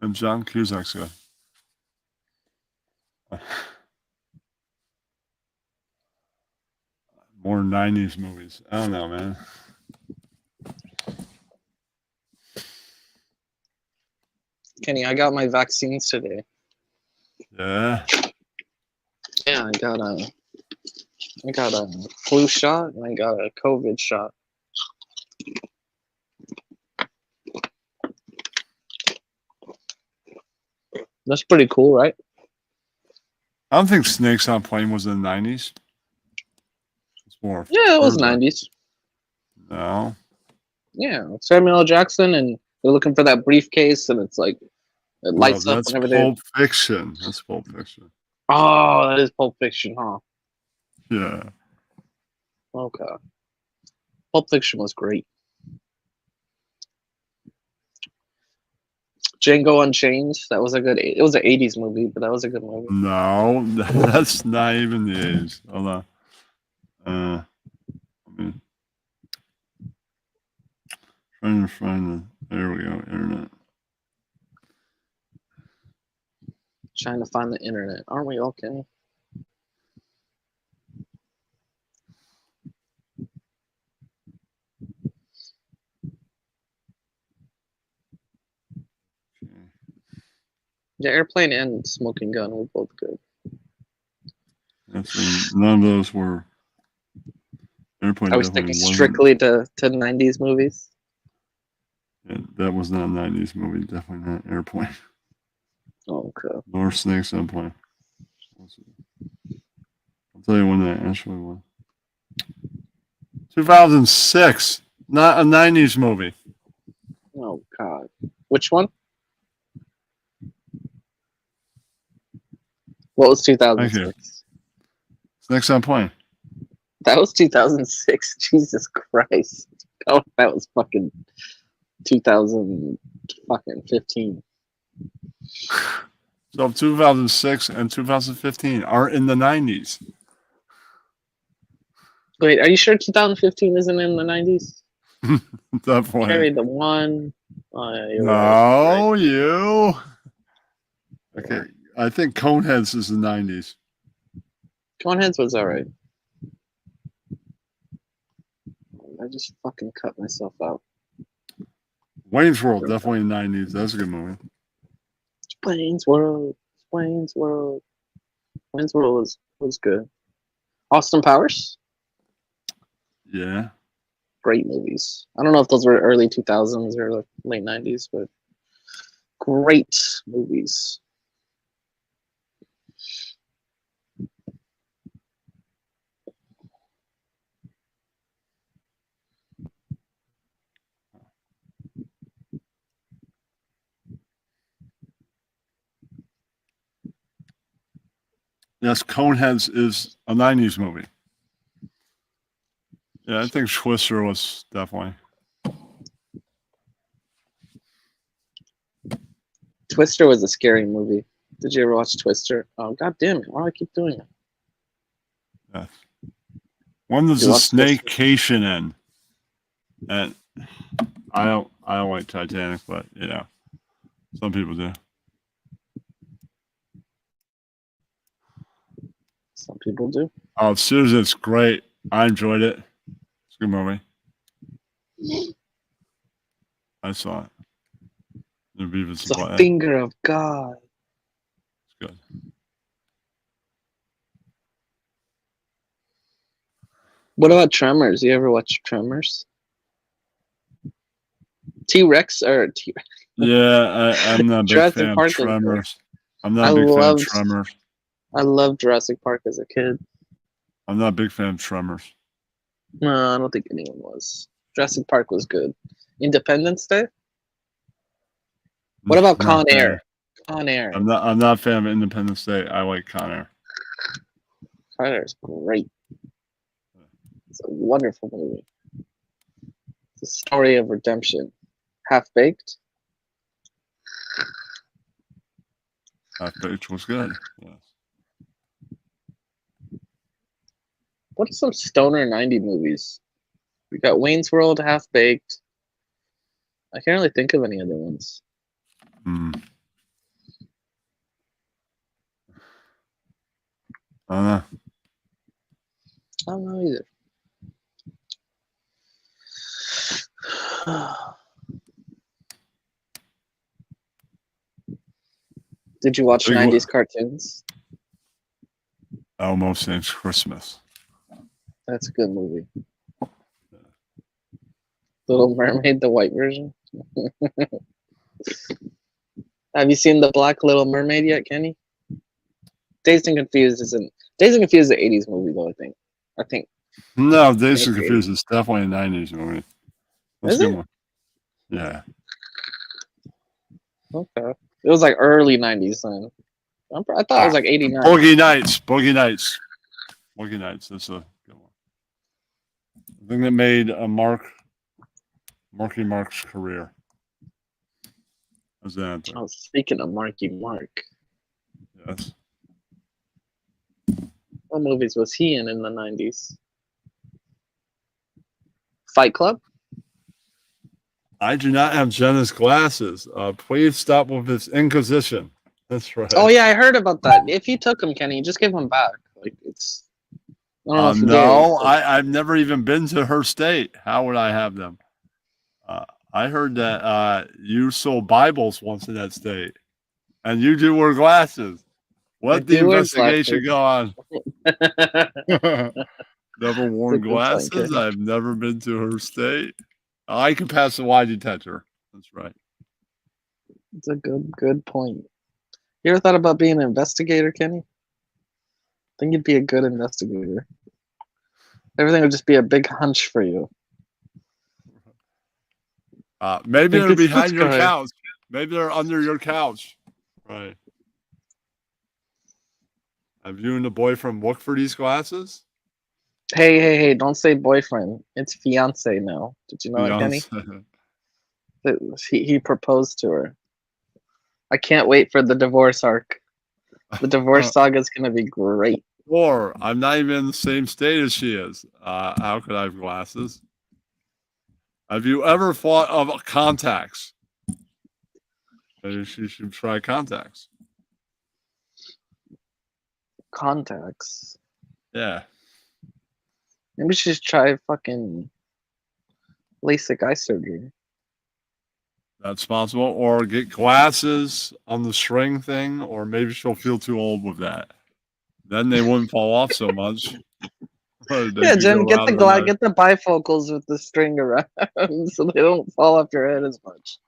And John Cusack's good. More 90s movies. I don't know, man. Kenny, I got my vaccines today. Yeah. Yeah, I got a flu shot and I got a COVID shot. That's pretty cool, right? I don't think Snakes on a Plane was in the 90s. It's more. Yeah, it was further. 90s. No. Yeah, Samuel L. Jackson, and they're looking for that briefcase, and it's like it lights up That's whenever they. Pulp Fiction. That's Pulp Fiction. Oh, that is Pulp Fiction, huh? Yeah. Okay. Pulp Fiction was great. Django Unchained. That was a good. It was an '80s movie, but that was a good movie. No, that's not even the 80s. Hold on. Trying to find the. There we go. Internet. Trying to find the internet, aren't we all, Kenny? Yeah, Airplane and Smoking Gun were both good. None of those were. Airplane I was definitely sticking wasn't. strictly to '90s movies. Yeah, that was not a 90s movie. Definitely not Airplane. Okay. Nor Snakes on a Plane. I'll tell you when that actually was. 2006. Not a 90s movie. Oh God. Which one? What was 2006? Snakes on a Plane. That was 2006. Jesus Christ. Oh, that was fucking 2015. So 2006 and 2015 are in the 90s. Wait, are you sure 2015 isn't in the 90s? Definitely. Carry the one. You're No, right. you. Okay, I think Coneheads is the 90s. Coneheads was alright. I just fucking cut myself out. Wayne's World, definitely in the 90s. That's a good movie. Wayne's World. Wayne's World. Wayne's World was good. Austin Powers. Yeah. Great movies. I don't know if those were early 2000s or late 90s, but great movies. Yes, Coneheads is a 90s movie. Yeah, I think Twister was definitely. Twister was a scary movie. Did you ever watch Twister? Oh, god damn it. Why do I keep doing it? Yes. When does the snakecation end? And I don't like Titanic, but you know, some people do. Some people do. Oh, Susan, it's great. I enjoyed it. It's a good movie. I saw it. It's the finger of God. It's good. What about Tremors? You ever watch Tremors? T-Rex or T-Rex? Yeah, I'm not a big Jurassic fan Park of is good. Tremors. I'm not a big fan of Tremors. I loved Jurassic Park as a kid. I'm not a big fan of Tremors. No, I don't think anyone was. Jurassic Park was good. Independence Day? What about Con Air? Con Air. I'm not a fan of Independence Day. I like Con Air. Predator is great. It's a wonderful movie. It's a story of redemption. Half Baked. Half-Baked was good. Yes. What are some stoner 90 movies? We got Wayne's World, Half Baked. I can't really think of any other ones. Hmm. Uh, I don't know either. Did you watch Big 90s cartoons? Almost Saves Christmas. That's a good movie. Little Mermaid, the white version. Have you seen the Black Little Mermaid yet, Kenny? Dazed and Confused isn't. Dazed and Confused is an 80s movie, though, I think. No, Dazed and Maybe. Confused is definitely a 90s movie. That's Is a good it? one. Yeah. Okay. It was like early 90s then. I thought it was like 89. Boogie Nights. Boogie Nights. Boogie Nights. That's a good one. The thing that made Marky Mark's career. Was that? Oh, speaking of Marky Mark, Yes. what movies was he in the 90s? Fight Club? I do not have Jenna's glasses. Please stop with this inquisition. That's right. Oh, yeah, I heard about that. If you took them, Kenny, just give them back. Like, it's. I don't know if you No, did. I've never even been to her state. How would I have them? I heard that you sold Bibles once in that state, and you do wear glasses. Let the do wear investigation glasses. go on. Never worn It's a good point, glasses. Kenny. I've never been to her state. I can pass the lie detector. That's right. It's a good point. You ever thought about being an investigator, Kenny? I think you'd be a good investigator. Everything would just be a big hunch for you. Maybe Think they're it's behind this your guy. couch. Maybe they're under your couch. Right. Have you and the boyfriend looked for these glasses? Hey! Don't say boyfriend. It's fiance now. Did you know that, Kenny? He proposed to her. I can't wait for the divorce arc. The divorce saga is gonna be great. Or I'm not even in the same state as she is. How could I have glasses? Have you ever thought of contacts? Maybe she should try contacts. Contacts. Yeah. Maybe she should try fucking LASIK eye surgery. That's possible. Or get glasses on the string thing, or maybe she'll feel too old with that. Then they wouldn't fall off so much. Yeah, Jen, get the bifocals with the string around so they don't fall off your head as much.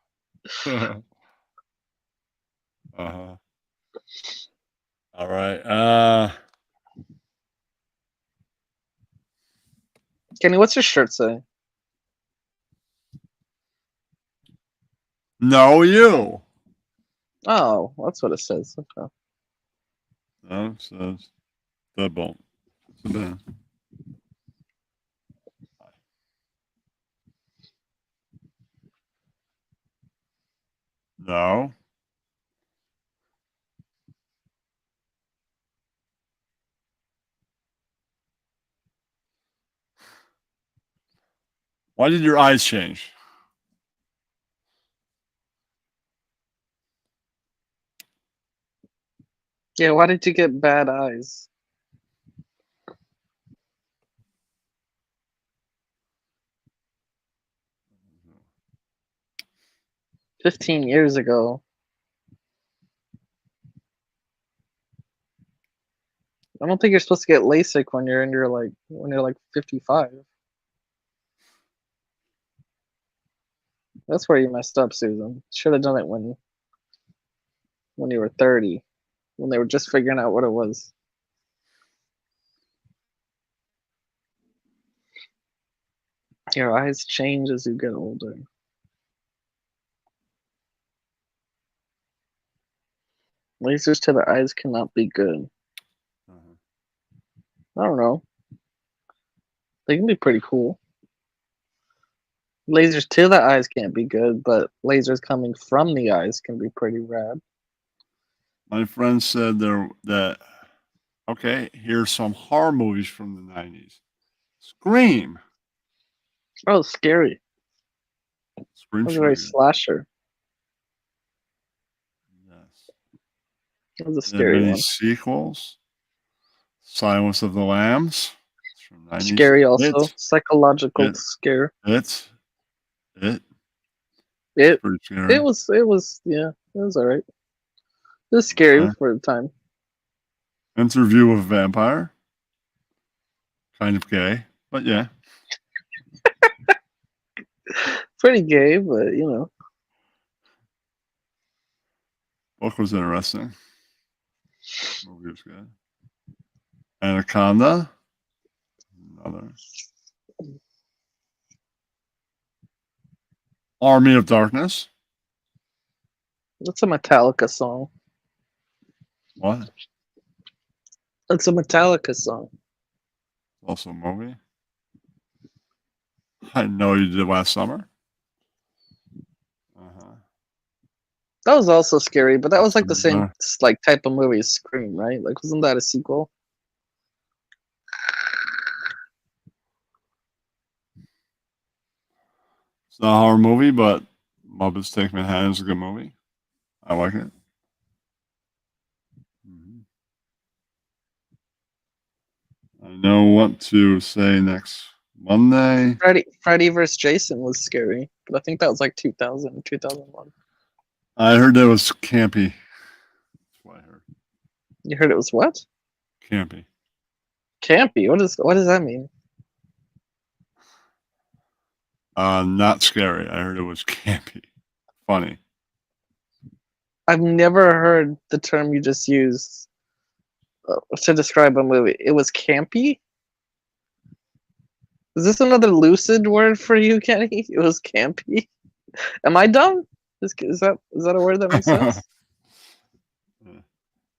Uh-huh. All right. Kenny, what's your shirt say? No, you. Oh, that's what it says. Okay. No, it says deadbolt. No. Why did your eyes change? Yeah, why did you get bad eyes? Mm-hmm. 15 years ago. I don't think you're supposed to get LASIK when you're like 55. That's where you messed up, Susan. Should have done it when you were 30, when they were just figuring out what it was. Your eyes change as you get older. Lasers to the eyes cannot be good. Uh-huh. I don't know. They can be pretty cool. Lasers to the eyes can't be good, but lasers coming from the eyes can be pretty rad. My friend said that okay, here's some horror movies from the 90s. Scream. Oh, scary. That Scream's was a very pretty good. slasher. Yes. That was a There are scary many one. sequels. Silence of the Lambs. It's from 90s. Scary also. Psychological It, scare. it's, it's It pretty scary. it was yeah, it was alright. It was scary Okay. for the time. Interview with a Vampire. Kind of gay, but yeah. Pretty gay, but you know. Book was interesting. Movie was good. Anaconda. Another. Army of Darkness. That's a Metallica song. What? That's a Metallica song. Also a movie. I know you did last summer. Uh-huh. That was also scary, but that was like the same Uh, like type of movie as Scream, right? Like wasn't that a sequel? It's not a horror movie, but Muppets Take Manhattan is a good movie. I like it. Mhm. I know what to say next Monday. Freddy vs. Jason was scary, but I think that was like 2000, 2001. I heard that was campy. That's what I heard. You heard it was what? Campy. Campy. What does that mean? Not scary. I heard it was campy. Funny. I've never heard the term you just used to describe a movie. It was campy. Is this another lucid word for you, Kenny? It was campy. Am I dumb? Is that a word that makes sense?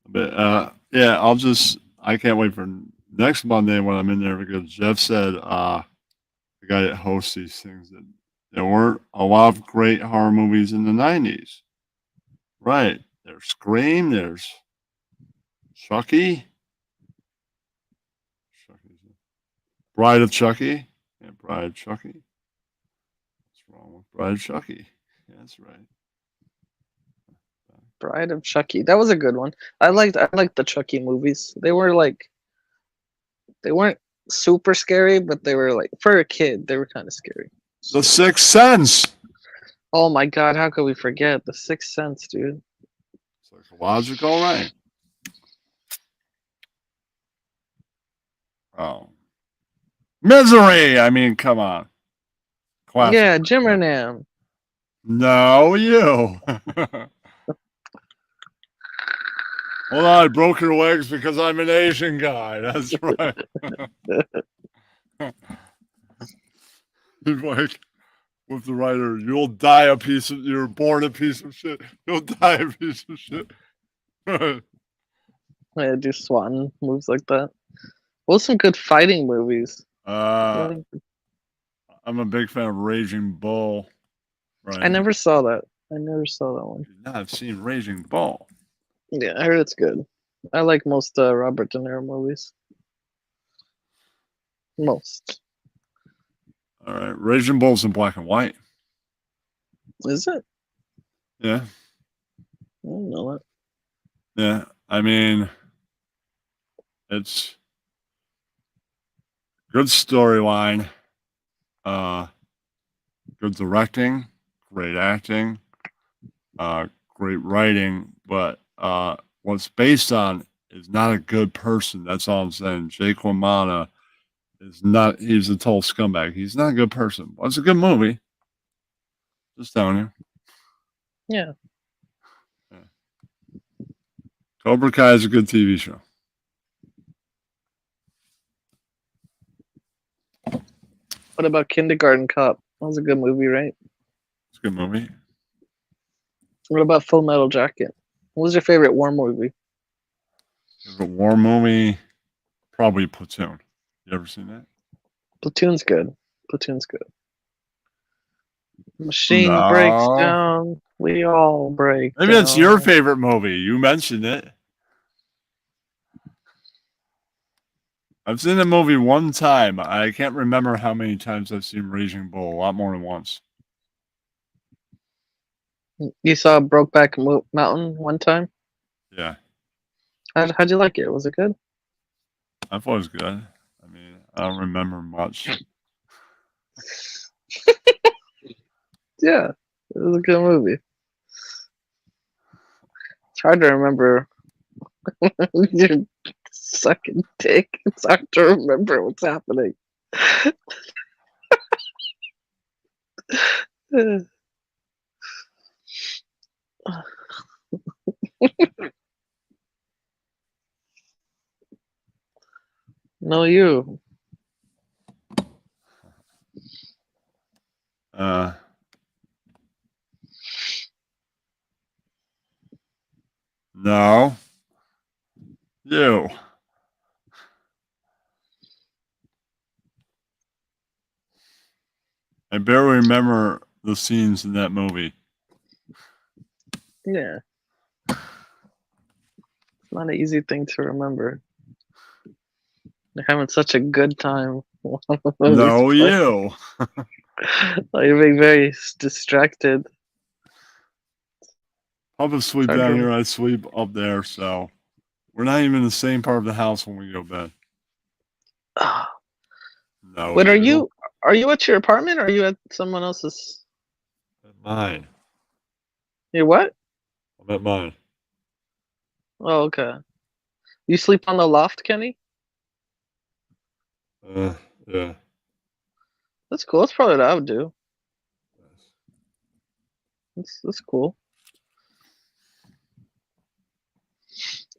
But yeah, I can't wait for next Monday when I'm in there because Jeff said the guy that hosts these things that there weren't a lot of great horror movies in the 90s. Right. There's Scream, there's Chucky. Bride of Chucky. Yeah, Bride of Chucky. What's wrong with Bride of Chucky? Yeah, that's right. Bride of Chucky. That was a good one. I liked the Chucky movies. They weren't super scary, but they were like for a kid, they were kind of scary. The Sixth Sense. Oh my god, how could we forget The Sixth Sense, dude? Psychological, right? Oh. Misery. I mean, come on. Classic. Yeah, Jim Renam. No, you. Hold on, I broke your legs because I'm an Asian guy. That's right. He's like, with the writer, you're born a piece of shit. You'll die a piece of shit. Yeah, do Swan moves like that. What was some good fighting movies? I'm a big fan of Raging Bull. Right. I never saw that. I never saw that one. I've seen Raging Bull. Yeah, I heard it's good. I like most Robert De Niro movies. Most. All right. Raging Bull's in black and white. Is it? Yeah. I don't know that. Yeah. I mean, it's good storyline, good directing, great acting, great writing, but what's based on is not a good person. That's all I'm saying. Jake LaMotta is not, he's a total scumbag. He's not a good person. Well, it's a good movie. Just telling you. Yeah. Cobra Kai is a good TV show. What about Kindergarten Cop? That was a good movie, right? It's a good movie. What about Full Metal Jacket? What was your favorite war movie? Favorite war movie? Probably Platoon. You ever seen that? Platoon's good. Platoon's good. Machine breaks No. down. We all break Maybe that's your down. favorite movie. You mentioned it. I've seen the movie one time. I can't remember how many times I've seen Raging Bull. A lot more than once. You saw Brokeback Mountain one time? Yeah, How'd you like it? Was it good? I thought it was good. I mean, I don't remember much. Yeah, it was a good movie. It's hard to remember. You're sucking dick. It's hard to remember what's happening. No, you. No, you. I barely remember the scenes in that movie. Yeah. It's not an easy thing to remember. You're having such a good time. while the movie's No, playing. you. You're being very distracted. Papa sleep Hard down to- here. I sleep up there. So we're not even in the same part of the house when we go to bed. No, Wait, are you at your apartment or are you at someone else's? At mine? Your what? I'm at mine. Oh, okay. You sleep on the loft, Kenny? Yeah. That's cool. That's probably what I would do. That's cool.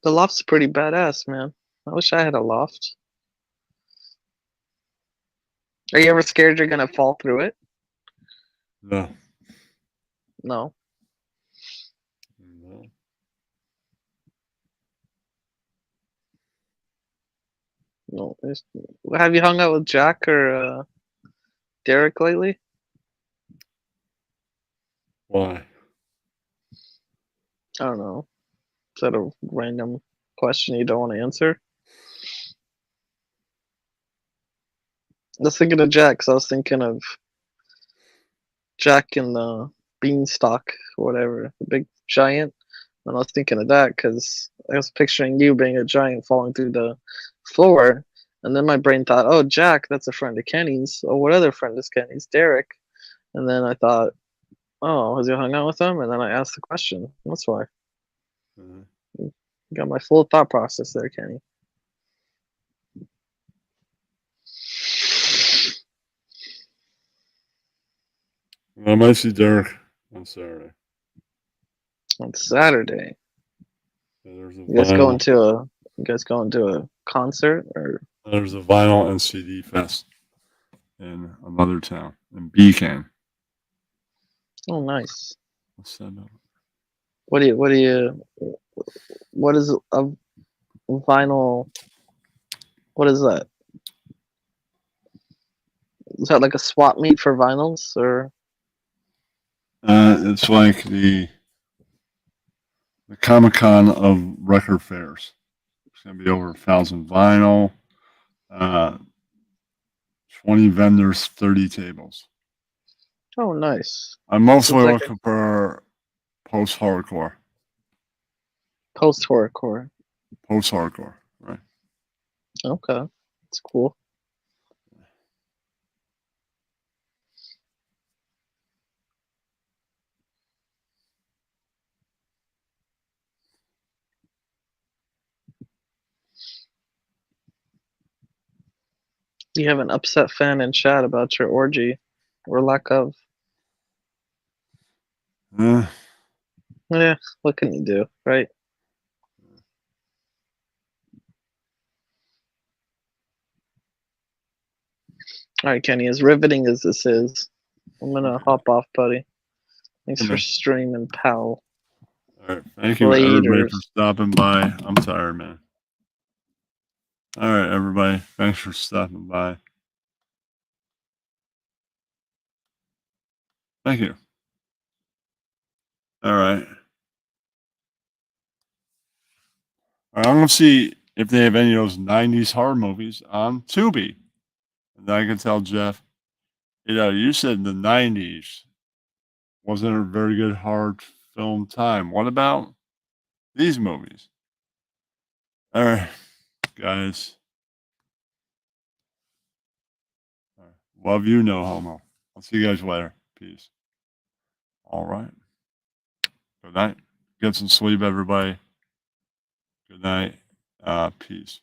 The loft's pretty badass, man. I wish I had a loft. Are you ever scared you're gonna fall through it? No. No. No. No. Have you hung out with Jack or Derek lately? Why? I don't know. Is that a random question you don't want to answer? I was thinking of Jack, because I was thinking of Jack and the beanstalk or whatever, the big giant. And I was thinking of that because I was picturing you being a giant falling through the floor. And then my brain thought, oh, Jack, that's a friend of Kenny's. Oh, what other friend is Kenny's? Derek. And then I thought, oh, has you hung out with him? And then I asked the question. That's why. You got my full thought process there, Kenny. I might see Derek on Saturday. On Saturday. Yeah, there's a You guys vinyl. going to a concert or There's a vinyl and CD fest in another town in Beacon. oh nice. What's that about? What is a vinyl, what is that? Is that like a swap meet for vinyls or It's like the Comic Con of record fairs. It's gonna be over 1,000 vinyl, uh, 20 vendors, 30 tables. oh nice. I'm mostly It's like looking for post-hardcore. post horrorcore. Post-hardcore, right? Okay. It's cool. You have an upset fan in chat about your orgy or lack of. Uh, Yeah, what can you do, right? All right, Kenny, as riveting as this is, I'm gonna hop off, buddy. Thanks Okay, for man. streaming, pal. All right. Thank you, everybody, Laters. for stopping by. I'm tired, man. All right, everybody. Thanks for stopping by. Thank you. All right. All right, I'm gonna see if they have any of those '90s horror movies on Tubi, and then I can tell Jeff. You said the '90s wasn't a very good horror film time. What about these movies? All right, guys. All right. Love you, no homo. I'll see you guys later. Peace. All right. Good night. Get some sleep, everybody. Good night. Peace.